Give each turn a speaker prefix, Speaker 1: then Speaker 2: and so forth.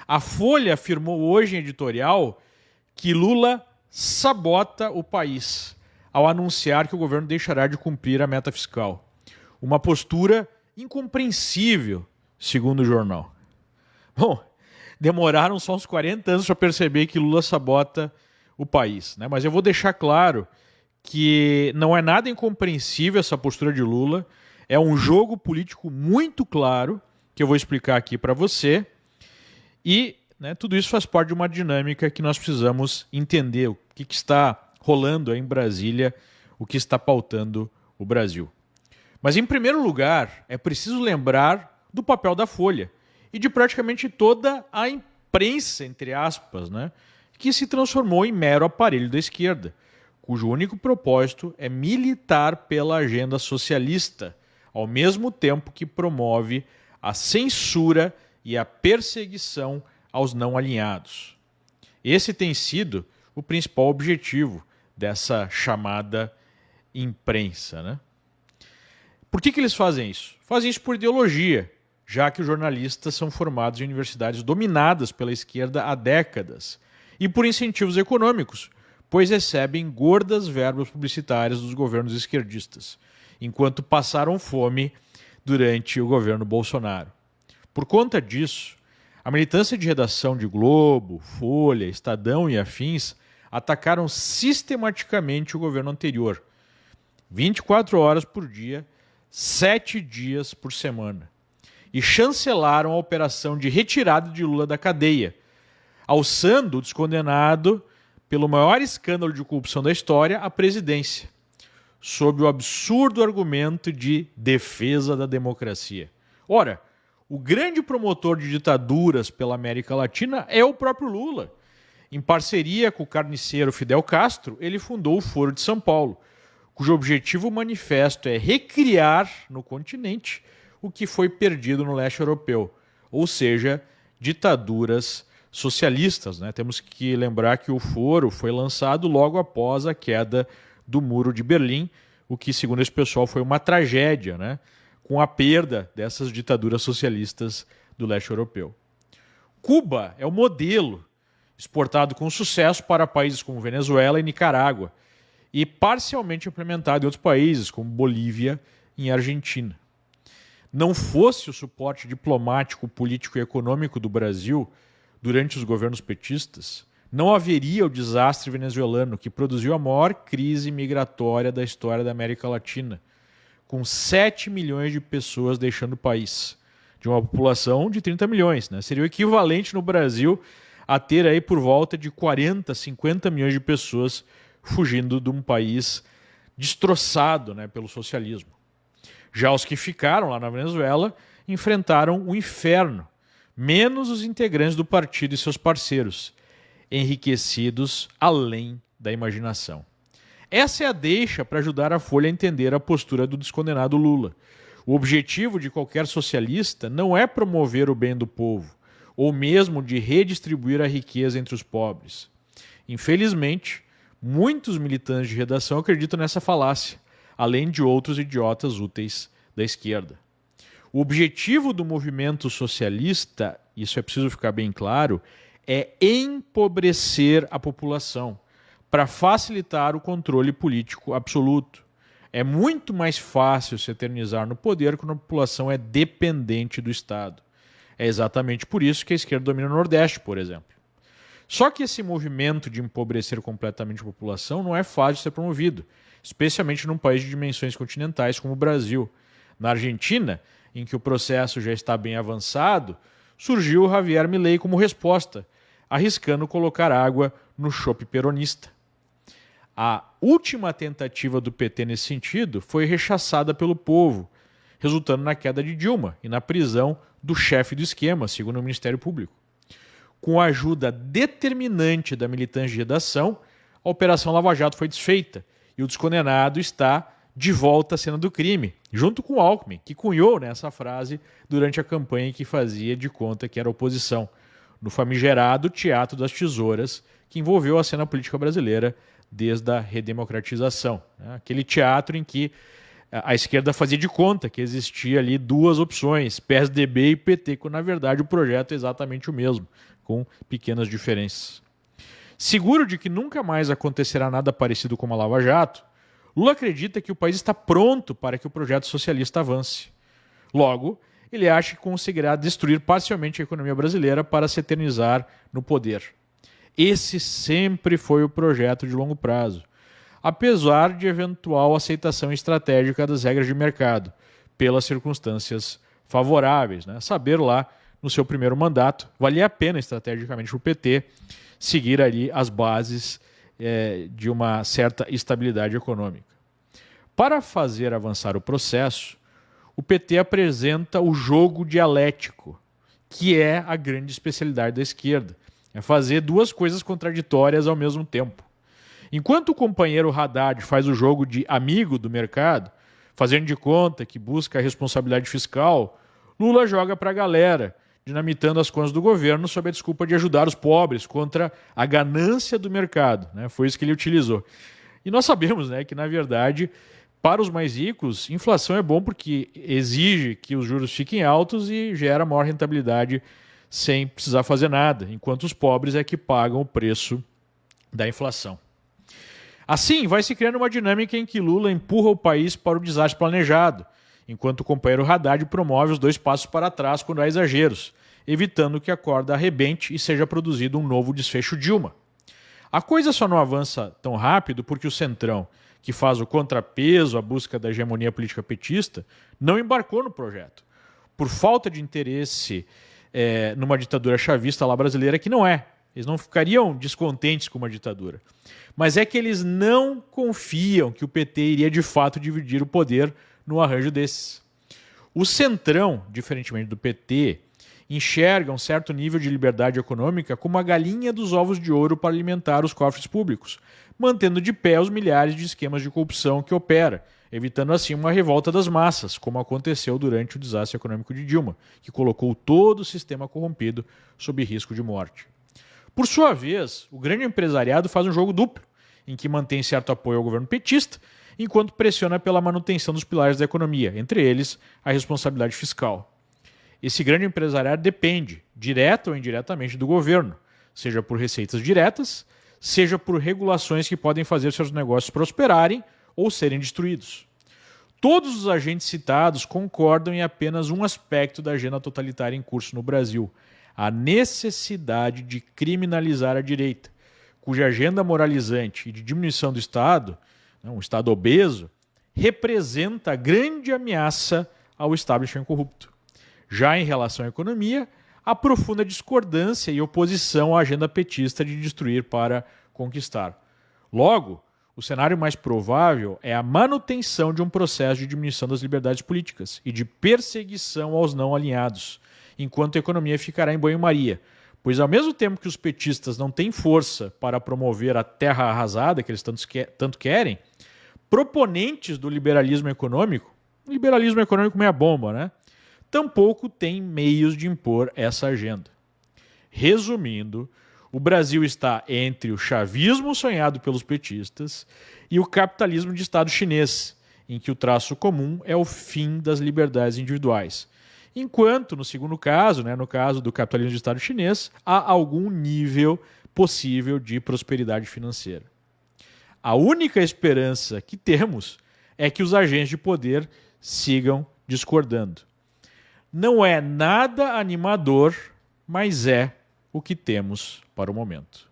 Speaker 1: A Folha afirmou hoje em editorial que Lula sabota o país ao anunciar que o governo deixará de cumprir a meta fiscal. Uma postura incompreensível, segundo o jornal. Bom, demoraram só uns 40 anos para perceber que Lula sabota o país, né? Mas eu vou deixar claro que não é nada incompreensível essa postura de Lula. É um jogo político muito claro, que eu vou explicar aqui para você. E tudo isso faz parte de uma dinâmica que nós precisamos entender o que está rolando aí em Brasília, o que está pautando o Brasil. Mas, em primeiro lugar, é preciso lembrar do papel da Folha e de praticamente toda a imprensa, entre aspas, que se transformou em mero aparelho da esquerda, cujo único propósito é militar pela agenda socialista, ao mesmo tempo que promove a censura e a perseguição aos não alinhados. Esse tem sido o principal objetivo dessa chamada imprensa, Por que eles fazem isso? Fazem isso por ideologia, já que os jornalistas são formados em universidades dominadas pela esquerda há décadas, e por incentivos econômicos, pois recebem gordas verbas publicitárias dos governos esquerdistas, enquanto passaram fome durante o governo Bolsonaro. Por conta disso, a militância de redação de Globo, Folha, Estadão e afins atacaram sistematicamente o governo anterior, 24 horas por dia, 7 dias por semana, e chancelaram a operação de retirada de Lula da cadeia, alçando o descondenado pelo maior escândalo de corrupção da história à presidência, sob o absurdo argumento de defesa da democracia. Ora, o grande promotor de ditaduras pela América Latina é o próprio Lula. Em parceria com o carniceiro Fidel Castro, ele fundou o Foro de São Paulo, cujo objetivo manifesto é recriar no continente o que foi perdido no leste europeu, ou seja, ditaduras socialistas. Temos que lembrar que o Foro foi lançado logo após a queda do Muro de Berlim, o que, segundo esse pessoal, foi uma tragédia, com a perda dessas ditaduras socialistas do leste europeu. Cuba é o modelo exportado com sucesso para países como Venezuela e Nicarágua e parcialmente implementado em outros países, como Bolívia e Argentina. Não fosse o suporte diplomático, político e econômico do Brasil durante os governos petistas, não haveria o desastre venezuelano, que produziu a maior crise migratória da história da América Latina, com 7 milhões de pessoas deixando o país, de uma população de 30 milhões. Seria o equivalente no Brasil a ter aí por volta de 40, 50 milhões de pessoas fugindo de um país destroçado pelo socialismo. Já os que ficaram lá na Venezuela enfrentaram o inferno, menos os integrantes do partido e seus parceiros, enriquecidos além da imaginação. Essa é a deixa para ajudar a Folha a entender a postura do descondenado Lula. O objetivo de qualquer socialista não é promover o bem do povo, ou mesmo de redistribuir a riqueza entre os pobres. Infelizmente, muitos militantes de redação acreditam nessa falácia, além de outros idiotas úteis da esquerda. O objetivo do movimento socialista, isso é preciso ficar bem claro, é empobrecer a população para facilitar o controle político absoluto. É muito mais fácil se eternizar no poder quando a população é dependente do Estado. É exatamente por isso que a esquerda domina o Nordeste, por exemplo. Só que esse movimento de empobrecer completamente a população não é fácil de ser promovido, especialmente num país de dimensões continentais como o Brasil. Na Argentina, em que o processo já está bem avançado, surgiu o Javier Milei como resposta, arriscando colocar água no chope peronista. A última tentativa do PT nesse sentido foi rechaçada pelo povo, resultando na queda de Dilma e na prisão do chefe do esquema, segundo o Ministério Público. Com a ajuda determinante da militância de redação, a Operação Lava Jato foi desfeita e o descondenado está de volta à cena do crime, junto com Alckmin, que cunhou essa frase durante a campanha que fazia de conta que era oposição, no famigerado Teatro das Tesouras, que envolveu a cena política brasileira desde a redemocratização. Aquele teatro em que a esquerda fazia de conta que existia ali duas opções, PSDB e PT, quando na verdade o projeto é exatamente o mesmo, com pequenas diferenças. Seguro de que nunca mais acontecerá nada parecido com a Lava Jato, Lula acredita que o país está pronto para que o projeto socialista avance. Logo, ele acha que conseguirá destruir parcialmente a economia brasileira para se eternizar no poder. Esse sempre foi o projeto de longo prazo, apesar de eventual aceitação estratégica das regras de mercado, pelas circunstâncias favoráveis. Saber lá, no seu primeiro mandato, valia a pena estrategicamente para o PT seguir ali as bases de uma certa estabilidade econômica. Para fazer avançar o processo, o PT apresenta o jogo dialético, que é a grande especialidade da esquerda. É fazer duas coisas contraditórias ao mesmo tempo. Enquanto o companheiro Haddad faz o jogo de amigo do mercado, fazendo de conta que busca a responsabilidade fiscal, Lula joga para a galera, dinamitando as contas do governo sob a desculpa de ajudar os pobres contra a ganância do mercado. Foi isso que ele utilizou. E nós sabemos que, na verdade, para os mais ricos, inflação é bom porque exige que os juros fiquem altos e gera maior rentabilidade sem precisar fazer nada, enquanto os pobres é que pagam o preço da inflação. Assim, vai se criando uma dinâmica em que Lula empurra o país para o desastre planejado, enquanto o companheiro Haddad promove os dois passos para trás quando há exageros, evitando que a corda arrebente e seja produzido um novo desfecho Dilma. A coisa só não avança tão rápido porque o Centrão, que faz o contrapeso à busca da hegemonia política petista, não embarcou no projeto, por falta de interesse numa ditadura chavista lá brasileira que não é. Eles não ficariam descontentes com uma ditadura. Mas é que eles não confiam que o PT iria de fato dividir o poder no arranjo desses. O Centrão, diferentemente do PT, enxerga um certo nível de liberdade econômica como a galinha dos ovos de ouro para alimentar os cofres públicos, mantendo de pé os milhares de esquemas de corrupção que opera, evitando assim uma revolta das massas, como aconteceu durante o desastre econômico de Dilma, que colocou todo o sistema corrompido sob risco de morte. Por sua vez, o grande empresariado faz um jogo duplo, em que mantém certo apoio ao governo petista, enquanto pressiona pela manutenção dos pilares da economia, entre eles a responsabilidade fiscal. Esse grande empresariado depende, direta ou indiretamente, do governo, seja por receitas diretas, seja por regulações que podem fazer seus negócios prosperarem ou serem destruídos. Todos os agentes citados concordam em apenas um aspecto da agenda totalitária em curso no Brasil: a necessidade de criminalizar a direita, cuja agenda moralizante e de diminuição do Estado, um Estado obeso, representa a grande ameaça ao establishment corrupto. Já em relação à economia, há profunda discordância e oposição à agenda petista de destruir para conquistar. Logo, o cenário mais provável é a manutenção de um processo de diminuição das liberdades políticas e de perseguição aos não alinhados, enquanto a economia ficará em banho-maria, pois ao mesmo tempo que os petistas não têm força para promover a terra arrasada que eles tanto querem, proponentes do liberalismo econômico meia bomba, tampouco têm meios de impor essa agenda. Resumindo, o Brasil está entre o chavismo sonhado pelos petistas e o capitalismo de Estado chinês, em que o traço comum é o fim das liberdades individuais. Enquanto, no segundo caso, no caso do capitalismo de Estado chinês, há algum nível possível de prosperidade financeira. A única esperança que temos é que os agentes de poder sigam discordando. Não é nada animador, mas é o que temos para o momento.